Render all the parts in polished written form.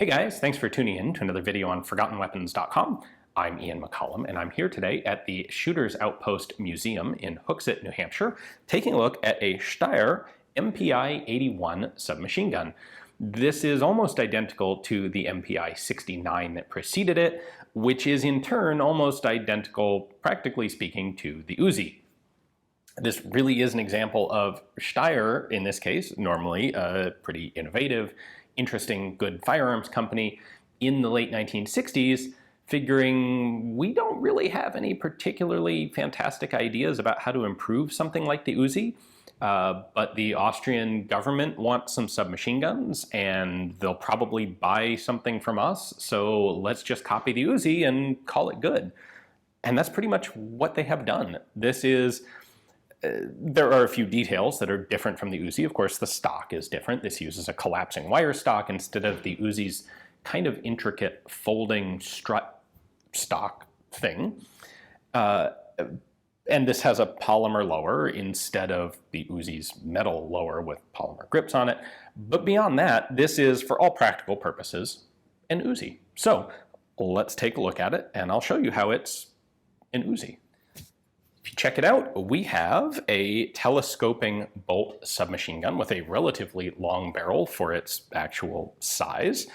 Hey guys, thanks for tuning in to another video on ForgottenWeapons.com. I'm Ian McCollum, and I'm here today at the Shooters Outpost Museum in Hooksett, New Hampshire, taking a look at a Steyr MPi-81 submachine gun. This is almost identical to the MPi-69 that preceded it, which is in turn almost identical, practically speaking, to the Uzi. This really is an example of Steyr, in this case, normally a pretty innovative, interesting, good firearms company in the late 1960s, figuring we don't really have any particularly fantastic ideas about how to improve something like the Uzi, but the Austrian government wants some submachine guns and they'll probably buy something from us, so let's just copy the Uzi and call it good. And that's pretty much what they have done. This is there are a few details that are different from the Uzi. Of course, the stock is different. This uses a collapsing wire stock instead of the Uzi's kind of intricate folding strut stock thing. And this has a polymer lower instead of the Uzi's metal lower with polymer grips on it. But beyond that, this is, for all practical purposes, an Uzi. So let's take a look at it, and I'll show you how it's an Uzi. If you check it out, we have a telescoping bolt submachine gun with a relatively long barrel for its actual size.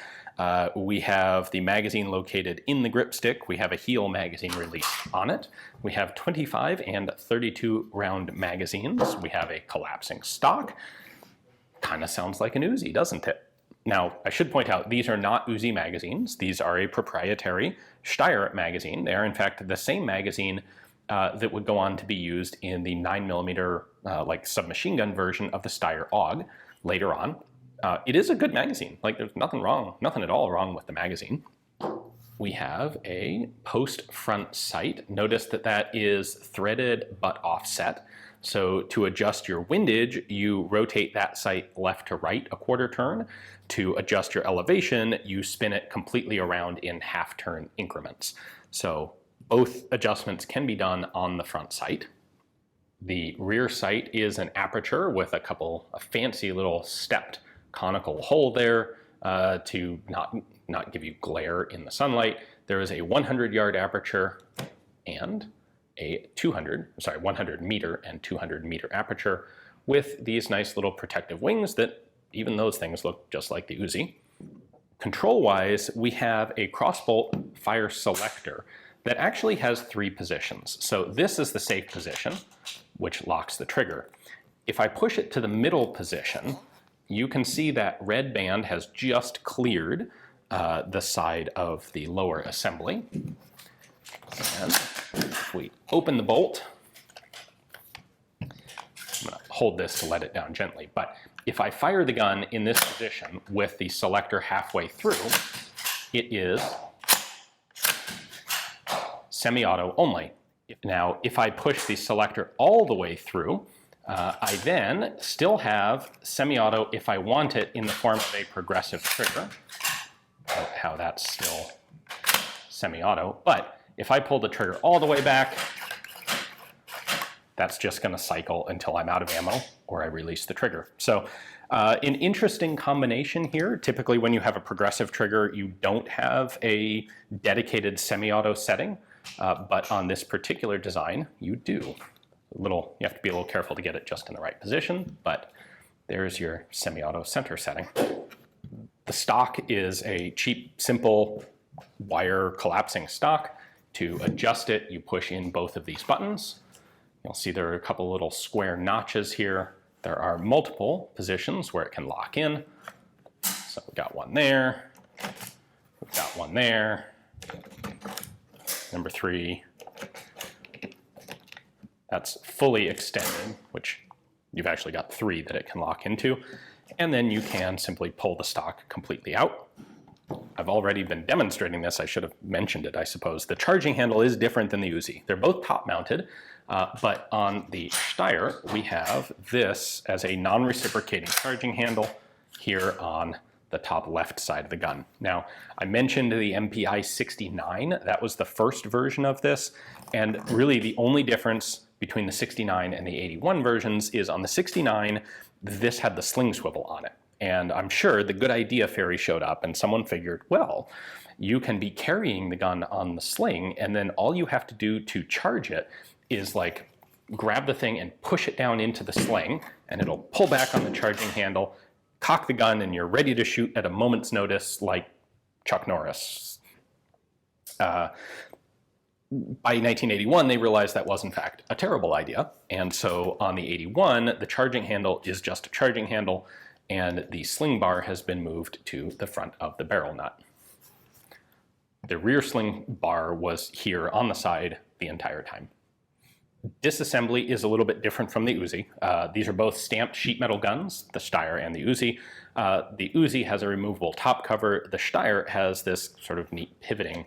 We have the magazine located in the grip stick. We have a heel magazine release on it. We have 25 and 32 round magazines. We have a collapsing stock. Kind of sounds like an Uzi, doesn't it? Now, I should point out, these are not Uzi magazines. These are a proprietary Steyr magazine. They are, in fact, the same magazine that would go on to be used in the 9mm like submachine gun version of the Steyr AUG later on. It is a good magazine. Like, there's nothing at all wrong with the magazine. We have a post front sight. Notice that that is threaded but offset. So to adjust your windage, you rotate that sight left to right a quarter turn. To adjust your elevation, you spin it completely around in half turn increments. So both adjustments can be done on the front sight. The rear sight is an aperture with a fancy little stepped conical hole there to not give you glare in the sunlight. There is a 100-yard aperture and a 100 meter and 200 meter aperture with these nice little protective wings that even those things look just like the Uzi. Control-wise, we have a crossbolt fire selector that actually has 3 positions. So this is the safe position, which locks the trigger. If I push it to the middle position, you can see that red band has just cleared the side of the lower assembly. And if we open the bolt, I'm gonna hold this to let it down gently, but if I fire the gun in this position with the selector halfway through, it is semi-auto only. Now, if I push the selector all the way through, I then still have semi-auto if I want it in the form of a progressive trigger. Note how that's still semi-auto, but if I pull the trigger all the way back, that's just going to cycle until I'm out of ammo or I release the trigger. So an interesting combination here. Typically when you have a progressive trigger, you don't have a dedicated semi-auto setting. But on this particular design, you do. You have to be a little careful to get it just in the right position, but there's your semi-auto center setting. The stock is a cheap, simple wire collapsing stock. To adjust it, you push in both of these buttons. You'll see there are a couple little square notches here. There are multiple positions where it can lock in. So we've got one there, we've got one there. Number 3, that's fully extended, which you've actually got 3 that it can lock into. And then you can simply pull the stock completely out. I've already been demonstrating this. I should have mentioned it, I suppose. The charging handle is different than the Uzi. They're both top mounted, but on the Steyr, we have this as a non-reciprocating charging handle here on the top left side of the gun. Now, I mentioned the MPi-69. That was the first version of this, and really the only difference between the 69 and the 81 versions is on the 69, this had the sling swivel on it. And I'm sure the good idea fairy showed up and someone figured, well, you can be carrying the gun on the sling, and then all you have to do to charge it is like grab the thing and push it down into the sling, and it'll pull back on the charging handle, cock the gun, and you're ready to shoot at a moment's notice like Chuck Norris. By 1981, they realized that was in fact a terrible idea. And so on the 81, the charging handle is just a charging handle, and the sling bar has been moved to the front of the barrel nut. The rear sling bar was here on the side the entire time. Disassembly is a little bit different from the Uzi. These are both stamped sheet metal guns, the Steyr and the Uzi. The Uzi has a removable top cover. The Steyr has this sort of neat pivoting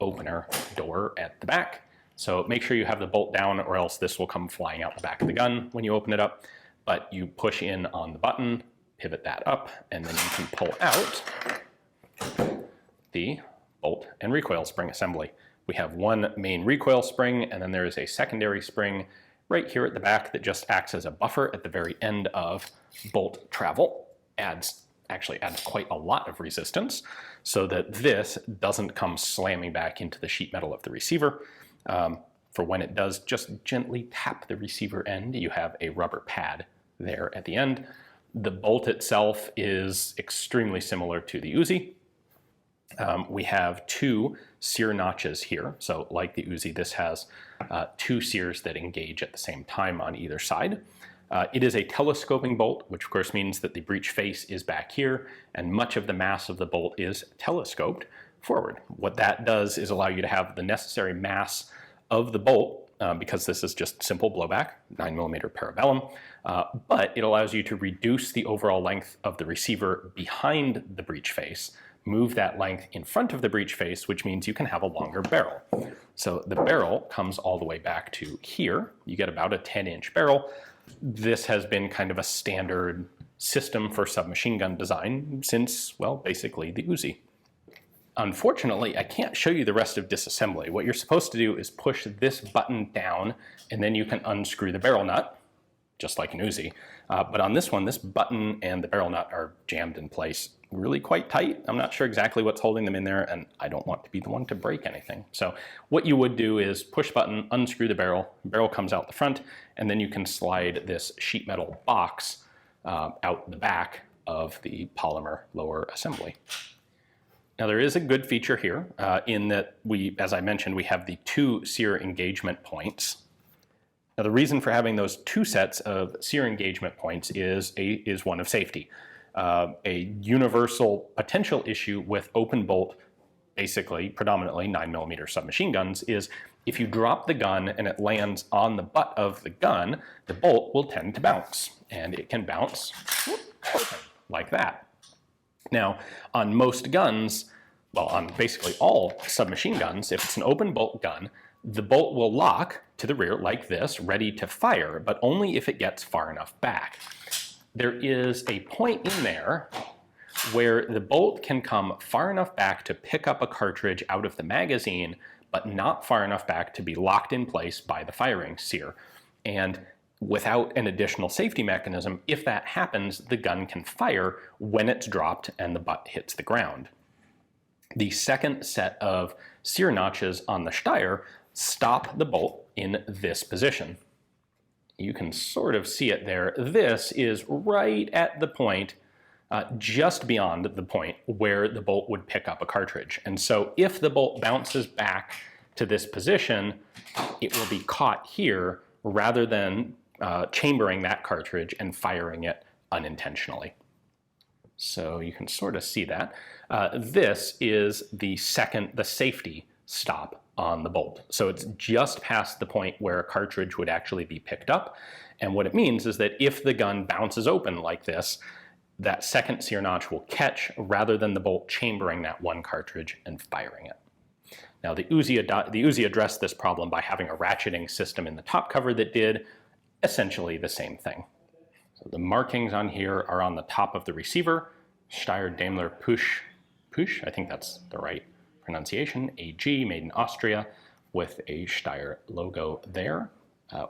opener door at the back. So make sure you have the bolt down, or else this will come flying out the back of the gun when you open it up. But you push in on the button, pivot that up, and then you can pull out the bolt and recoil spring assembly. We have one main recoil spring, and then there is a secondary spring right here at the back that just acts as a buffer at the very end of bolt travel. Actually adds quite a lot of resistance so that this doesn't come slamming back into the sheet metal of the receiver. For when it does just gently tap the receiver end, you have a rubber pad there at the end. The bolt itself is extremely similar to the Uzi. We have two sear notches here. So like the Uzi, this has two sears that engage at the same time on either side. It is a telescoping bolt, which of course means that the breech face is back here, and much of the mass of the bolt is telescoped forward. What that does is allow you to have the necessary mass of the bolt, because this is just simple blowback, 9mm parabellum, but it allows you to reduce the overall length of the receiver behind the breech face, move that length in front of the breech face, which means you can have a longer barrel. So the barrel comes all the way back to here. You get about a 10-inch barrel. This has been kind of a standard system for submachine gun design since, well, basically the Uzi. Unfortunately, I can't show you the rest of disassembly. What you're supposed to do is push this button down, and then you can unscrew the barrel nut, just like an Uzi. But on this one, this button and the barrel nut are jammed in place really quite tight. I'm not sure exactly what's holding them in there, and I don't want to be the one to break anything. So what you would do is push button, unscrew the barrel comes out the front, and then you can slide this sheet metal box out the back of the polymer lower assembly. Now there is a good feature here in that as I mentioned, we have the two sear engagement points. Now the reason for having those two sets of sear engagement points is one of safety. A universal potential issue with open bolt, basically predominantly 9mm submachine guns, is if you drop the gun and it lands on the butt of the gun, the bolt will tend to bounce, and it can bounce open like that. Now, on most guns, well, on basically all submachine guns, if it's an open bolt gun, the bolt will lock to the rear like this, ready to fire, but only if it gets far enough back. There is a point in there where the bolt can come far enough back to pick up a cartridge out of the magazine, but not far enough back to be locked in place by the firing sear. And without an additional safety mechanism, if that happens, the gun can fire when it's dropped and the butt hits the ground. The second set of sear notches on the Steyr stop the bolt in this position. You can sort of see it there. This is right at the point, just beyond the point where the bolt would pick up a cartridge. And so if the bolt bounces back to this position, it will be caught here rather than chambering that cartridge and firing it unintentionally. So you can sort of see that. This is the safety stop on the bolt. So it's just past the point where a cartridge would actually be picked up. And what it means is that if the gun bounces open like this, that second sear notch will catch rather than the bolt chambering that one cartridge and firing it. Now the Uzi addressed this problem by having a ratcheting system in the top cover that did essentially the same thing. So the markings on here are on the top of the receiver. Steyr Daimler Push, I think that's the right pronunciation, AG, made in Austria, with a Steyr logo there.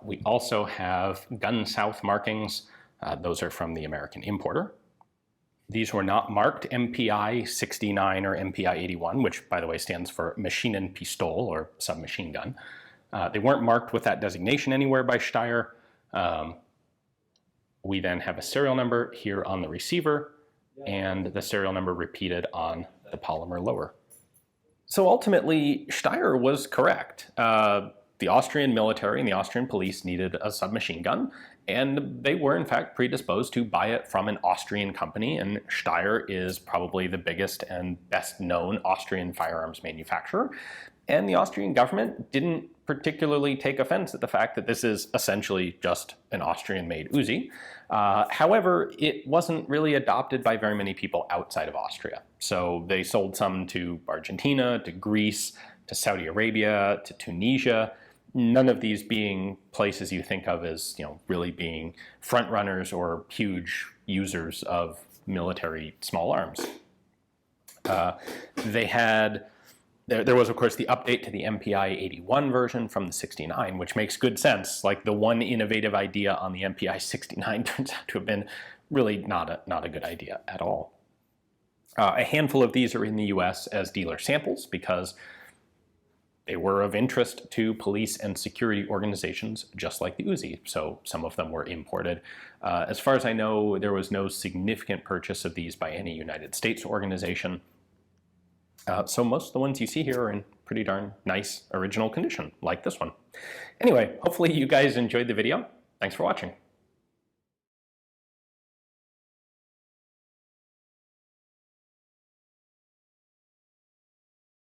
We also have Gun South markings. Those are from the American importer. These were not marked MPi-69 or MPi-81, which, by the way, stands for Maschinenpistole, or submachine gun. They weren't marked with that designation anywhere by Steyr. We then have a serial number here on the receiver, and the serial number repeated on the polymer lower. So ultimately, Steyr was correct. The Austrian military and the Austrian police needed a submachine gun, and they were in fact predisposed to buy it from an Austrian company, and Steyr is probably the biggest and best known Austrian firearms manufacturer. And the Austrian government didn't particularly take offense at the fact that this is essentially just an Austrian-made Uzi. However, it wasn't really adopted by very many people outside of Austria. So they sold some to Argentina, to Greece, to Saudi Arabia, to Tunisia. None of these being places you think of as, really being front runners or huge users of military small arms. There was, of course, the update to the MPi-81 version from the 69, which makes good sense. Like, the one innovative idea on the MPi-69 turns out to have been really not a good idea at all. A handful of these are in the US as dealer samples because they were of interest to police and security organizations, just like the Uzi, so some of them were imported. As far as I know, there was no significant purchase of these by any United States organization. So most of the ones you see here are in pretty darn nice original condition, like this one. Anyway, hopefully you guys enjoyed the video. Thanks for watching.